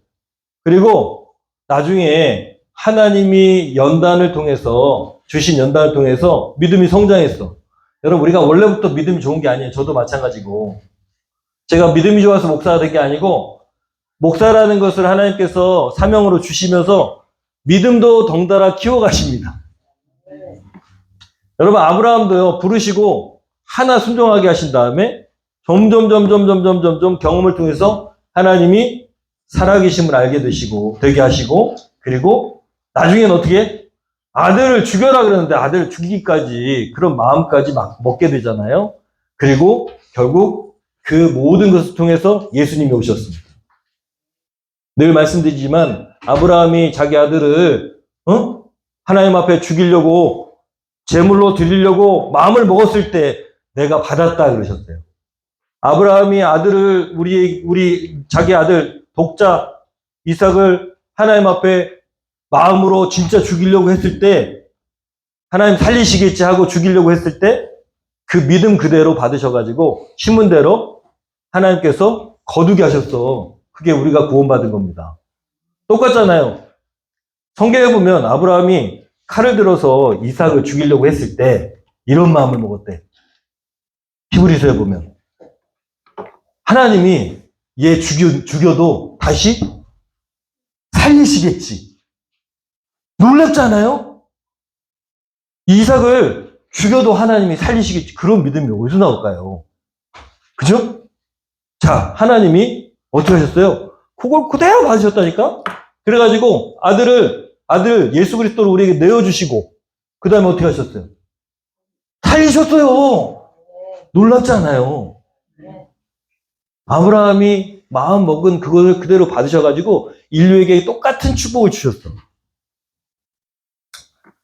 그리고 나중에 하나님이 연단을 통해서 주신 연단을 통해서 믿음이 성장했어. 여러분, 우리가 원래부터 믿음이 좋은 게 아니에요. 저도 마찬가지고. 제가 믿음이 좋아서 목사가 된 게 아니고 목사라는 것을 하나님께서 사명으로 주시면서 믿음도 덩달아 키워가십니다. 여러분, 아브라함도요, 부르시고 하나 순종하게 하신 다음에 점점 경험을 통해서 하나님이 살아계심을 알게 되게 하시고, 그리고 나중에는 어떻게? 아들을 죽여라 그러는데 아들을 죽이기까지 그런 마음까지 막 먹게 되잖아요. 그리고 결국 그 모든 것을 통해서 예수님이 오셨습니다. 늘 말씀드리지만 아브라함이 자기 아들을 하나님 앞에 죽이려고 제물로 드리려고 마음을 먹었을 때 내가 받았다 그러셨어요. 아브라함이 아들을 우리 자기 아들 독자 이삭을 하나님 앞에 마음으로 진짜 죽이려고 했을 때 하나님 살리시겠지 하고 죽이려고 했을 때 그 믿음 그대로 받으셔가지고 심은 대로 하나님께서 거두게 하셨어. 그게 우리가 구원받은 겁니다. 똑같잖아요. 성경에 보면 아브라함이 칼을 들어서 이삭을 죽이려고 했을 때 이런 마음을 먹었대. 히브리서에 보면 하나님이 얘 죽여도 다시 살리시겠지. 놀랍잖아요? 이삭을 죽여도 하나님이 살리시겠지. 그런 믿음이 어디서 나올까요? 그죠? 자, 하나님이 어떻게 하셨어요? 그걸 그대로 받으셨다니까? 그래가지고 아들 예수 그리스도를 우리에게 내어주시고 그 다음에 어떻게 하셨어요? 살리셨어요. 놀랍지 않아요? 아브라함이 마음 먹은 그걸 그대로 받으셔가지고 인류에게 똑같은 축복을 주셨어.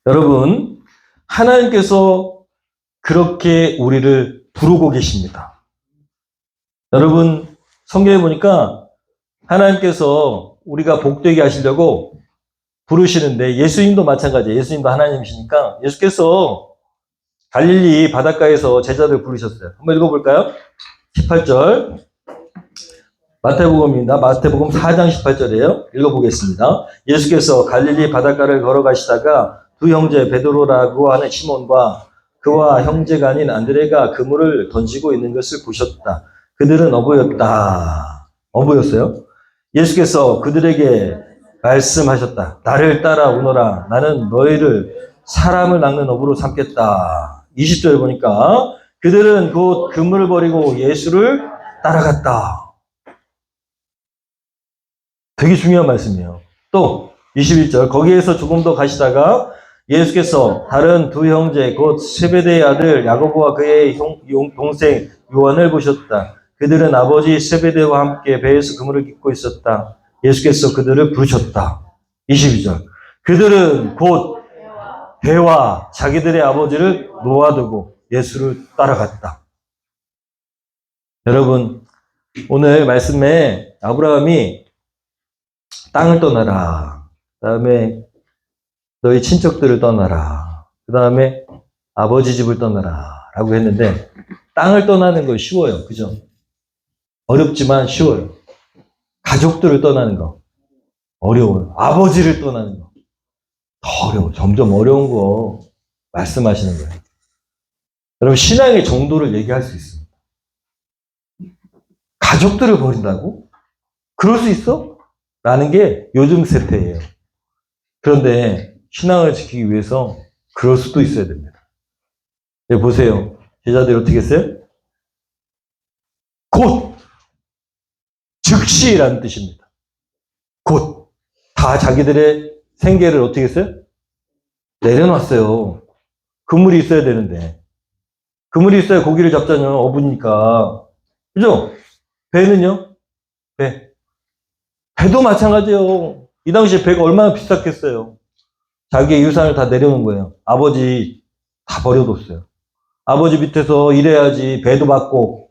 여러분, 하나님께서 그렇게 우리를 부르고 계십니다. 여러분, 성경에 보니까 하나님께서 우리가 복되게 하시려고 부르시는데 예수님도 마찬가지예요. 예수님도 하나님이시니까 예수께서 갈릴리 바닷가에서 제자들 부르셨어요. 한번 읽어볼까요? 18절. 마태복음입니다. 마태복음 4장 18절이에요. 읽어보겠습니다. 예수께서 갈릴리 바닷가를 걸어가시다가 두 형제 베드로라고 하는 시몬과 그와 형제가 아닌 안드레가 그물을 던지고 있는 것을 보셨다. 그들은 어부였다. 어부였어요. 예수께서 그들에게 말씀하셨다. 나를 따라오너라. 나는 너희를 사람을 낚는 어부로 삼겠다. 20절에 보니까 그들은 곧 그물을 버리고 예수를 따라갔다. 되게 중요한 말씀이에요. 또 21절 거기에서 조금 더 가시다가 예수께서 다른 두 형제 곧 세베대의 아들 야고보와 그의 동생 요한을 보셨다. 그들은 아버지 세베대와 함께 배에서 그물을 깃고 있었다. 예수께서 그들을 부르셨다. 22절 그들은 곧 배와 자기들의 아버지를 놓아두고 예수를 따라갔다. 여러분, 오늘 말씀에 아브라함이 땅을 떠나라. 그 다음에 너희 친척들을 떠나라. 그 다음에 아버지 집을 떠나라. 라고 했는데 땅을 떠나는 건 쉬워요. 그죠? 어렵지만 쉬워요. 가족들을 떠나는 거 어려워요. 아버지를 떠나는 거 더 어려워요. 점점 어려운 거 말씀하시는 거예요. 여러분, 신앙의 정도를 얘기할 수 있습니다. 가족들을 버린다고? 그럴 수 있어? 라는 게 요즘 세태예요. 그런데 신앙을 지키기 위해서 그럴 수도 있어야 됩니다. 네, 보세요. 제자들이 어떻게 했어요? 곧! 즉시라는 뜻입니다. 곧! 다 자기들의 생계를 어떻게 했어요? 내려놨어요. 그물이 있어야 되는데. 그물이 있어야 고기를 잡자면 어부니까. 그죠? 배는요? 배도 마찬가지예요. 이 당시에 배가 얼마나 비쌌겠어요. 자기의 유산을 다 내려놓은 거예요. 아버지 다 버려뒀어요. 아버지 밑에서 일해야지 배도 받고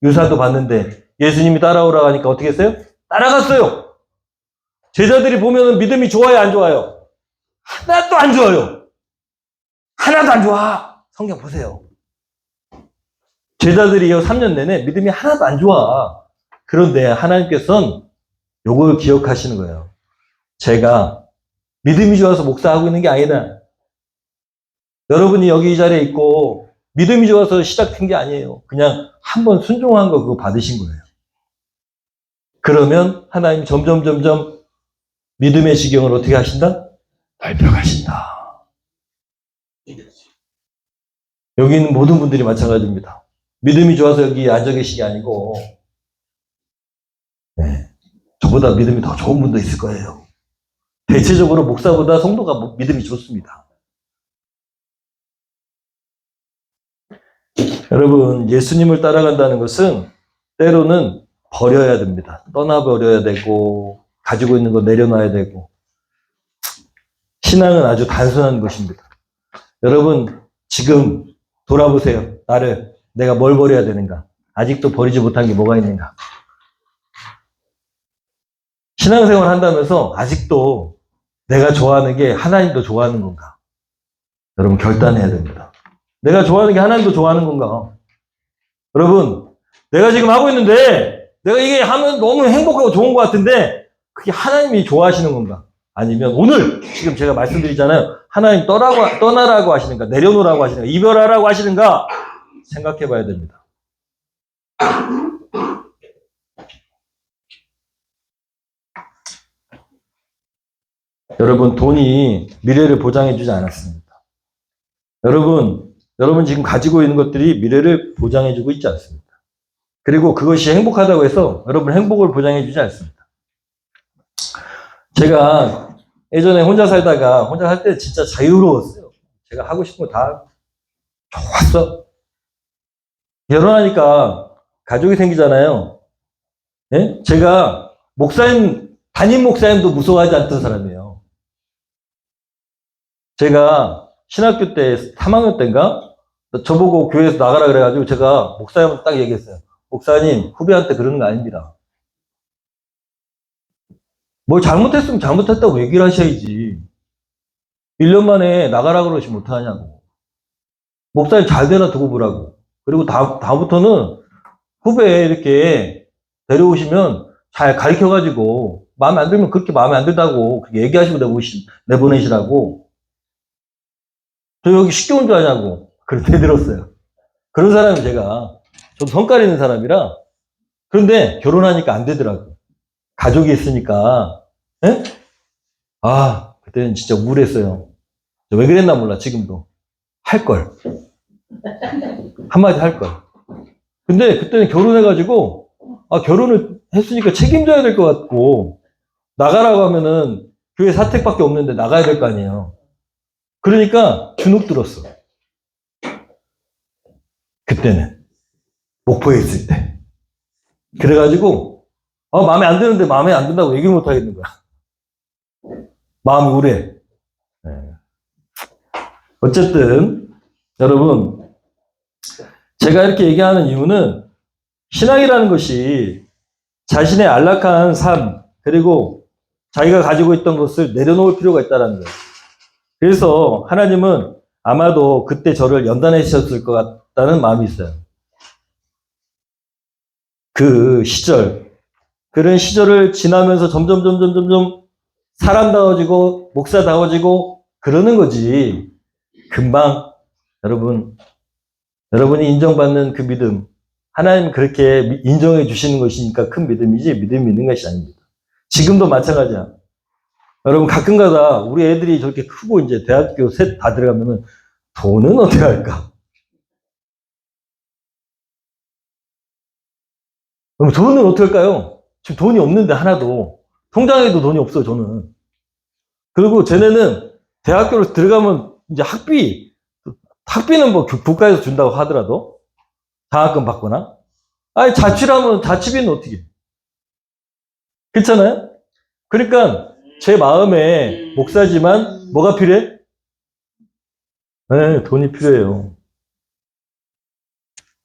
유산도 받는데 예수님이 따라오라고 하니까 어떻게 했어요? 따라갔어요. 제자들이 보면 믿음이 좋아요, 안 좋아요? 하나도 안 좋아요. 하나도 안 좋아. 성경 보세요. 제자들이요 3년 내내 믿음이 하나도 안 좋아. 그런데 하나님께서는 요걸 기억하시는 거예요. 제가 믿음이 좋아서 목사하고 있는 게 아니다. 여러분이 여기 이 자리에 있고 믿음이 좋아서 시작한 게 아니에요. 그냥 한번 순종한 거 그거 받으신 거예요. 그러면 하나님 점점 믿음의 지경을 어떻게 하신다? 넓혀가신다. 여기 있는 모든 분들이 마찬가지입니다. 믿음이 좋아서 여기 앉아 계신 게 아니고 저보다 믿음이 더 좋은 분도 있을 거예요. 대체적으로 목사보다 성도가 믿음이 좋습니다. 여러분, 예수님을 따라간다는 것은 때로는 버려야 됩니다. 떠나버려야 되고 가지고 있는 거 내려놔야 되고. 신앙은 아주 단순한 것입니다. 여러분, 지금 돌아보세요. 나를, 내가 뭘 버려야 되는가? 아직도 버리지 못한 게 뭐가 있는가? 신앙생활 한다면서 아직도 내가 좋아하는 게 하나님도 좋아하는 건가? 여러분, 결단해야 됩니다. 내가 좋아하는 게 하나님도 좋아하는 건가? 여러분, 내가 지금 하고 있는데 내가 이게 하면 너무 행복하고 좋은 것 같은데 그게 하나님이 좋아하시는 건가? 아니면 오늘 지금 제가 말씀드리잖아요. 하나님 떠나라고 하시는가? 내려놓으라고 하시는가? 이별하라고 하시는가? 생각해 봐야 됩니다. 여러분, 돈이 미래를 보장해 주지 않았습니다. 여러분 지금 가지고 있는 것들이 미래를 보장해 주고 있지 않습니다. 그리고 그것이 행복하다고 해서 여러분 행복을 보장해 주지 않습니다. 제가 예전에 혼자 살 때 진짜 자유로웠어요. 제가 하고 싶은 거 다 좋았어. 결혼하니까 가족이 생기잖아요. 네? 제가 담임 목사님도 무서워하지 않던 사람이에요. 제가 신학교 때 3학년 때인가? 저보고 교회에서 나가라 그래가지고 제가 목사님한테 딱 얘기했어요. 목사님, 후배한테 그러는 거 아닙니다. 뭘 잘못했으면 잘못했다고 얘기를 하셔야지. 1년 만에 나가라 그러시면 어떡하냐고. 목사님 잘 되나 두고 보라고. 그리고 다음부터는 후배 이렇게 데려오시면 잘 가르쳐가지고 마음에 안 들면 그렇게 마음에 안 든다고 그렇게 얘기하시고 내보내시라고. 저 여기 쉽게 온 줄 아냐고. 그렇게 들었어요. 그런 사람이 저도 성깔 있는 사람이라. 그런데 결혼하니까 안 되더라고. 가족이 있으니까. 예? 아, 그때는 진짜 우울했어요. 왜 그랬나 몰라, 지금도. 할 걸. 한마디 할 걸. 근데 그때는 결혼해가지고, 결혼을 했으니까 책임져야 될 것 같고, 나가라고 하면은 교회 사택밖에 없는데 나가야 될 거 아니에요. 그러니까 주눅 들었어. 그때는. 목포에 있을 때. 그래가지고, 마음에 안 드는데 마음에 안 든다고 얘기 못 하겠는 거야. 마음이 우울해. 네. 어쨌든, 여러분, 제가 이렇게 얘기하는 이유는 신앙이라는 것이 자신의 안락한 삶, 그리고 자기가 가지고 있던 것을 내려놓을 필요가 있다는 거예요. 그래서 하나님은 아마도 그때 저를 연단하셨을 것 같다는 마음이 있어요. 그 시절, 그런 시절을 지나면서 점점 사람다워지고 목사다워지고 그러는 거지. 금방 여러분이 인정받는 그 믿음, 하나님 그렇게 인정해 주시는 것이니까 큰 믿음이지 믿음이 있는 것이 아닙니다. 지금도 마찬가지야. 여러분 가끔가다 우리 애들이 저렇게 크고 이제 대학교 셋 다 들어가면은 돈은 어떻게 할까? 그럼 돈은 어떻게 할까요? 지금 돈이 없는데 하나도. 통장에도 돈이 없어요, 저는. 그리고 쟤네는 대학교로 들어가면 이제 학비는 뭐 국가에서 준다고 하더라도 장학금 받거나. 아니, 자취비는 어떻게? 그렇잖아요? 그러니까 제 마음에 목사지만 뭐가 필요해? 네, 돈이 필요해요.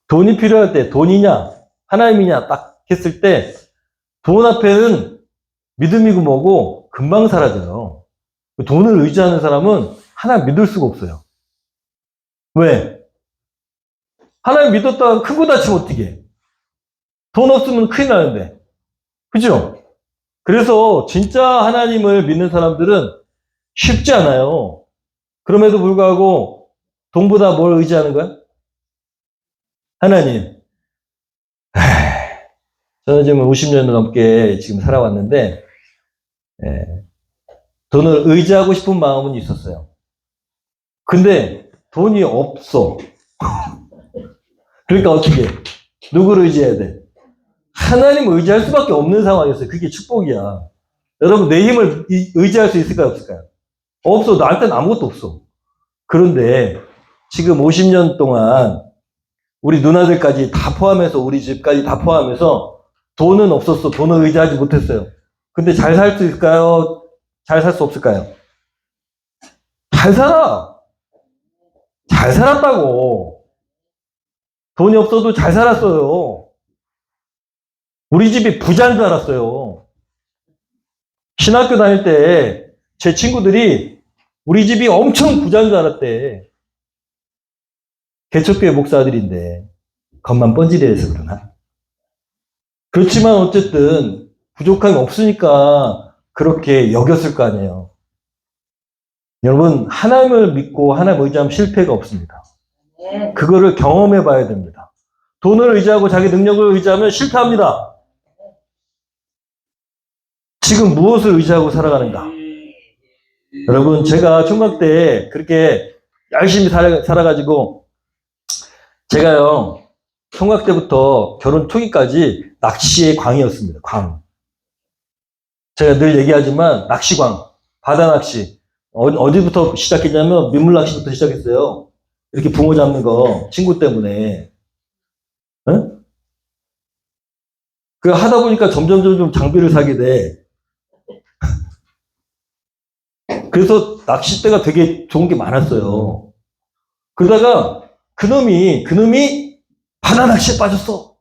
돈이 필요할 때 돈이냐, 하나님이냐 딱 했을 때 돈 앞에는 믿음이고 뭐고 금방 사라져요. 돈을 의지하는 사람은 하나님 믿을 수가 없어요. 왜? 하나님 믿었다가 크고 다치면 어떻게 해? 돈 없으면 큰일 나는데. 그죠? 그래서 진짜 하나님을 믿는 사람들은 쉽지 않아요. 그럼에도 불구하고 돈보다 뭘 의지하는 거야? 하나님. 저는 지금 50년 넘게 지금 살아왔는데 돈을 의지하고 싶은 마음은 있었어요. 근데 돈이 없어. 그러니까 어떻게 해? 누구를 의지해야 돼? 하나님을 의지할 수밖에 없는 상황이었어요. 그게 축복이야. 여러분 내 힘을 의지할 수 있을까요? 없을까요? 없어. 나한테는 아무것도 없어. 그런데 지금 50년 동안 우리 누나들까지 다 포함해서 우리 집까지 다 포함해서 돈은 없었어. 돈을 의지하지 못했어요. 근데 잘 살 수 있을까요? 잘 살 수 없을까요? 잘 살아. 잘 살았다고. 돈이 없어도 잘 살았어요. 우리 집이 부자인 줄 알았어요. 신학교 다닐 때 제 친구들이 우리 집이 엄청 부자인 줄 알았대. 개척교회 목사들인데 겉만 뻔질해서 그러나? 그렇지만 어쨌든 부족함이 없으니까 그렇게 여겼을 거 아니에요. 여러분 하나님을 믿고 하나님 의지하면 실패가 없습니다. 그거를 경험해 봐야 됩니다. 돈을 의지하고 자기 능력을 의지하면 실패합니다. 지금 무엇을 의지하고 살아가는가? 여러분 제가 총각 때 그렇게 열심히 살아가지고 제가요 총각 때부터 결혼 초기까지 낚시의 광이었습니다. 광. 제가 늘 얘기하지만 낚시광, 바다 낚시. 어디부터 시작했냐면 민물 낚시부터 시작했어요. 이렇게 붕어 잡는 거 친구 때문에. 응? 그 하다 보니까 점점 장비를 사게 돼. 그래서 낚싯대가 되게 좋은 게 많았어요. 그러다가 그놈이 바다 낚시에 빠졌어.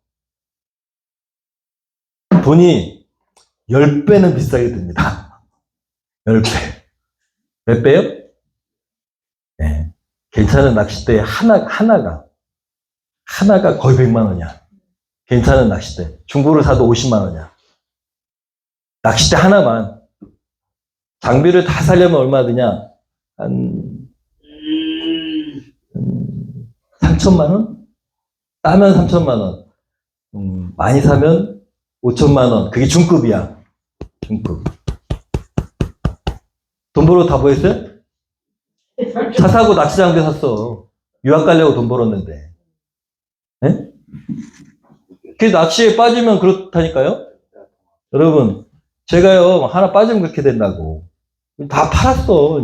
돈이 10배는 비싸게 듭니다. 10배. 몇 배요? 네. 괜찮은 낚싯대 하나가 거의 100만 원이야. 괜찮은 낚싯대. 중고를 사도 50만 원이야. 낚싯대 하나만. 장비를 다 사려면 얼마 드냐? 한 3천만 원? 싸면 3천만 원. 많이 사면 5천만 원. 그게 중급이야. 중급. 돈 벌어 다 보였어요? 차 사고 낚시 장비 샀어. 유학 가려고 돈 벌었는데. 네? 그 낚시에 빠지면 그렇다니까요? 여러분, 제가요, 하나 빠지면 그렇게 된다고. 다 팔았어.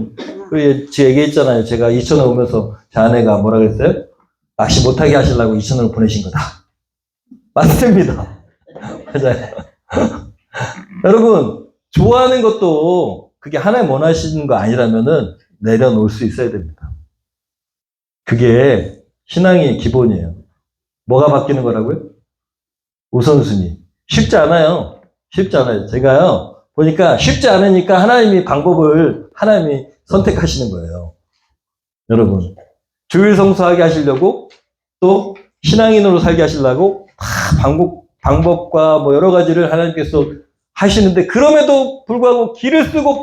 제가 얘기했잖아요. 제가 2,000원 오면서 제 아내가 뭐라 그랬어요? 낚시 못하게 하시려고 2,000원을 보내신 거다. 맞습니다. 맞아요. 여러분, 좋아하는 것도 그게 하나님 원하시는 거 아니라면은 내려놓을 수 있어야 됩니다. 그게 신앙의 기본이에요. 뭐가 바뀌는 거라고요? 우선순위. 쉽지 않아요. 쉽지 않아요. 제가요, 보니까 쉽지 않으니까 하나님이 선택하시는 거예요. 여러분, 주일 성수하게 하시려고 또 신앙인으로 살게 하시려고 다 방법과 뭐 여러 가지를 하나님께서 하시는데 그럼에도 불구하고 길을 쓰고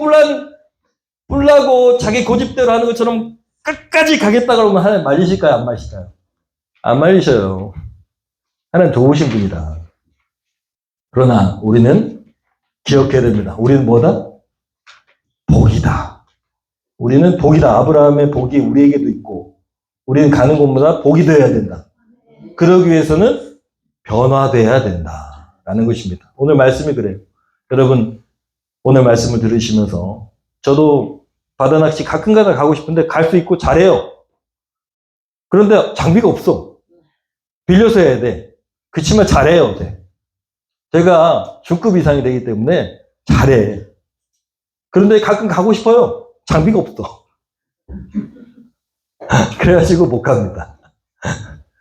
뿔라고 자기 고집대로 하는 것처럼 끝까지 가겠다 그러면 하나님 말리실까요? 안 말리실까요? 안 말리셔요. 하나님 좋으신 분이다. 그러나 우리는 기억해야 됩니다. 우리는 뭐다? 복이다. 우리는 복이다. 아브라함의 복이 우리에게도 있고 우리는 가는 곳마다 복이 되어야 된다. 그러기 위해서는 변화돼야 된다라는 것입니다. 오늘 말씀이 그래요. 여러분, 오늘 말씀을 들으시면서 저도 바다 낚시 가끔가다 가고 싶은데 갈 수 있고 잘해요. 그런데 장비가 없어. 빌려서 해야 돼. 그치만 잘해요. 제가 중급 이상이 되기 때문에 잘해. 그런데 가끔 가고 싶어요. 장비가 없어. 그래가지고 못 갑니다.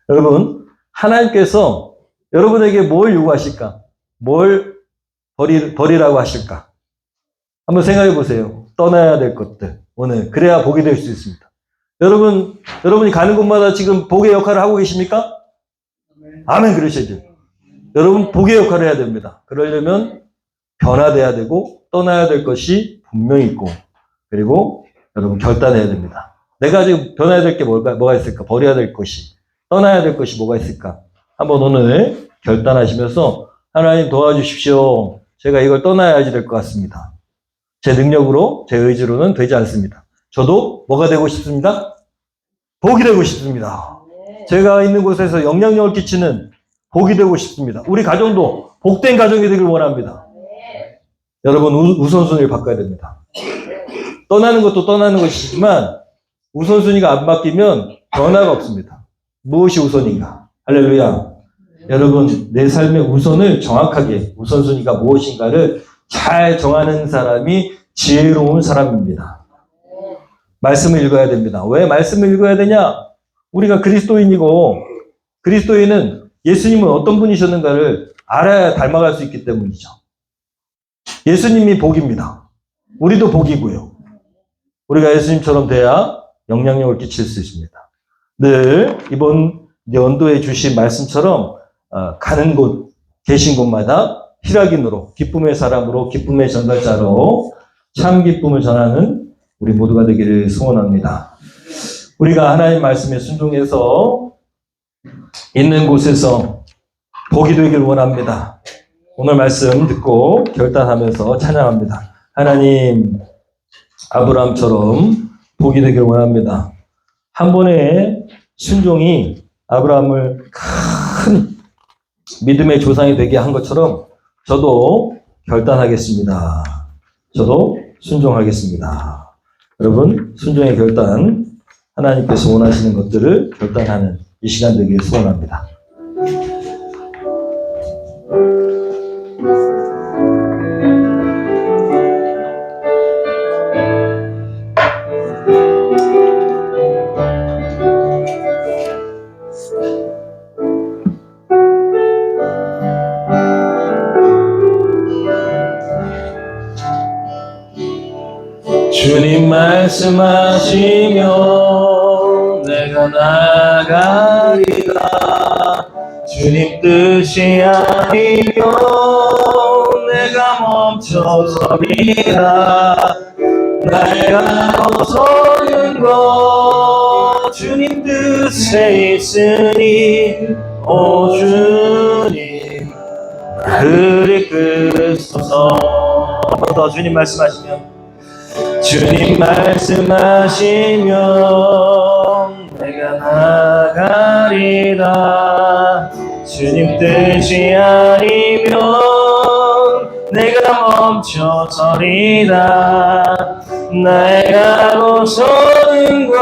여러분, 하나님께서 여러분에게 뭘 요구하실까? 뭘 버리라고 하실까? 한번 생각해 보세요. 떠나야 될 것들. 오늘. 그래야 복이 될 수 있습니다. 여러분이 가는 곳마다 지금 복의 역할을 하고 계십니까? 아멘, 그러셔야죠. 여러분, 복의 역할을 해야 됩니다. 그러려면 변화돼야 되고, 떠나야 될 것이 분명히 있고, 그리고 여러분, 결단해야 됩니다. 내가 지금 변화해야 될 게 뭐가 있을까? 버려야 될 것이, 떠나야 될 것이 뭐가 있을까? 한번 오늘 결단하시면서, 하나님 도와주십시오. 제가 이걸 떠나야지 될 것 같습니다. 제 능력으로, 제 의지로는 되지 않습니다. 저도 뭐가 되고 싶습니다? 복이 되고 싶습니다. 제가 있는 곳에서 영향력을 끼치는 복이 되고 싶습니다. 우리 가정도 복된 가정이 되길 원합니다. 여러분, 우선순위를 바꿔야 됩니다. 떠나는 것도 떠나는 것이지만 우선순위가 안 바뀌면 변화가 없습니다. 무엇이 우선인가? 할렐루야. 여러분, 내 삶의 우선을 정확하게, 우선순위가 무엇인가를 잘 정하는 사람이 지혜로운 사람입니다. 말씀을 읽어야 됩니다. 왜 말씀을 읽어야 되냐? 우리가 그리스도인이고, 그리스도인은 예수님은 어떤 분이셨는가를 알아야 닮아갈 수 있기 때문이죠. 예수님이 복입니다. 우리도 복이고요. 우리가 예수님처럼 돼야 영향력을 끼칠 수 있습니다. 늘 이번 연도에 주신 말씀처럼 가는 곳, 계신 곳마다 희락인으로, 기쁨의 사람으로, 기쁨의 전달자로 참 기쁨을 전하는 우리 모두가 되기를 소원합니다. 우리가 하나님 말씀에 순종해서 있는 곳에서 복이 되기를 원합니다. 오늘 말씀 듣고 결단하면서 찬양합니다. 하나님, 아브라함처럼 복이 되기를 원합니다. 한 번의 순종이 아브라함을 큰 믿음의 조상이 되게 한 것처럼 저도 결단하겠습니다. 저도 순종하겠습니다. 여러분, 순종의 결단, 하나님께서 원하시는 것들을 결단하는 이 시간 되기를 소원합니다. 말씀하시면 내가 나가리라. 주님 뜻이 아니면 내가 멈춰서리라. 내가 서는 것 주님 뜻에 있으니 오 주님 나를 이끄소서. 한 번 더 주님 말씀하시면 주님 말씀하시면 내가 나가리라. 주님 뜻이 아니면 내가 멈춰서리라. 내가 서는 것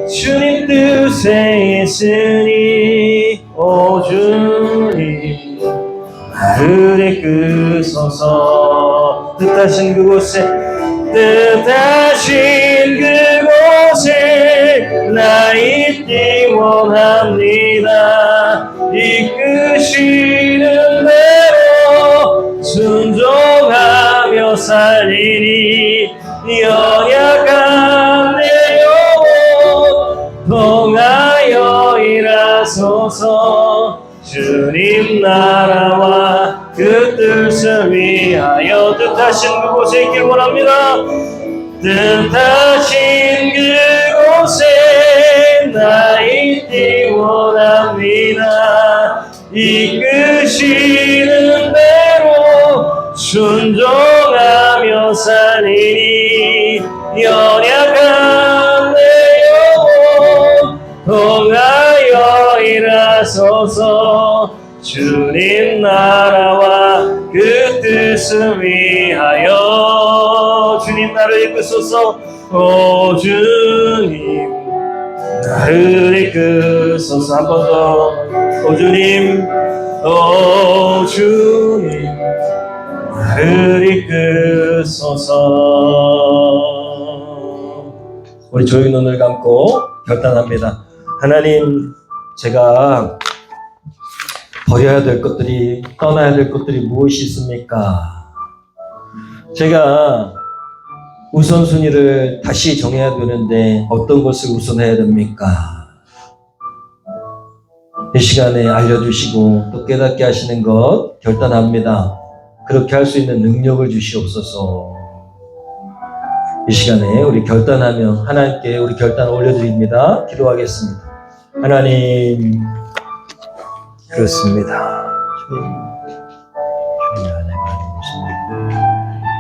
주님 뜻에 있으니 오 주님 나를 이끄소서. 뜻하신 그곳에 나 있기 원합니다. 이끄시는 대로 순종하며 살리니 연약한 내 영혼 통하여 일하소서. 주님 나라와 그 뜻을 위하여 뜻하신 그곳에 있길 원합니다. 뜻하신 그곳에 나 있기 원합니다. 이끄시는 대로 순종하며 살리니 연약한 내 영혼 통하여 일하소서. 주님 나라와 그 뜻을 위하여 주님 나를 이끄소서. 오 주님 나를 이끄소서. 한 번 더. 오 주님 오 주님 나를 이끄소서. 우리 조용히 눈을 감고 결단합니다. 하나님, 제가 버려야 될 것들이, 떠나야 될 것들이 무엇이 있습니까? 제가 우선순위를 다시 정해야 되는데 어떤 것을 우선해야 됩니까? 이 시간에 알려주시고 또 깨닫게 하시는 것 결단합니다. 그렇게 할 수 있는 능력을 주시옵소서. 이 시간에 우리 결단하며 하나님께 우리 결단을 올려드립니다. 기도하겠습니다. 하나님, 그렇습니다. 주님,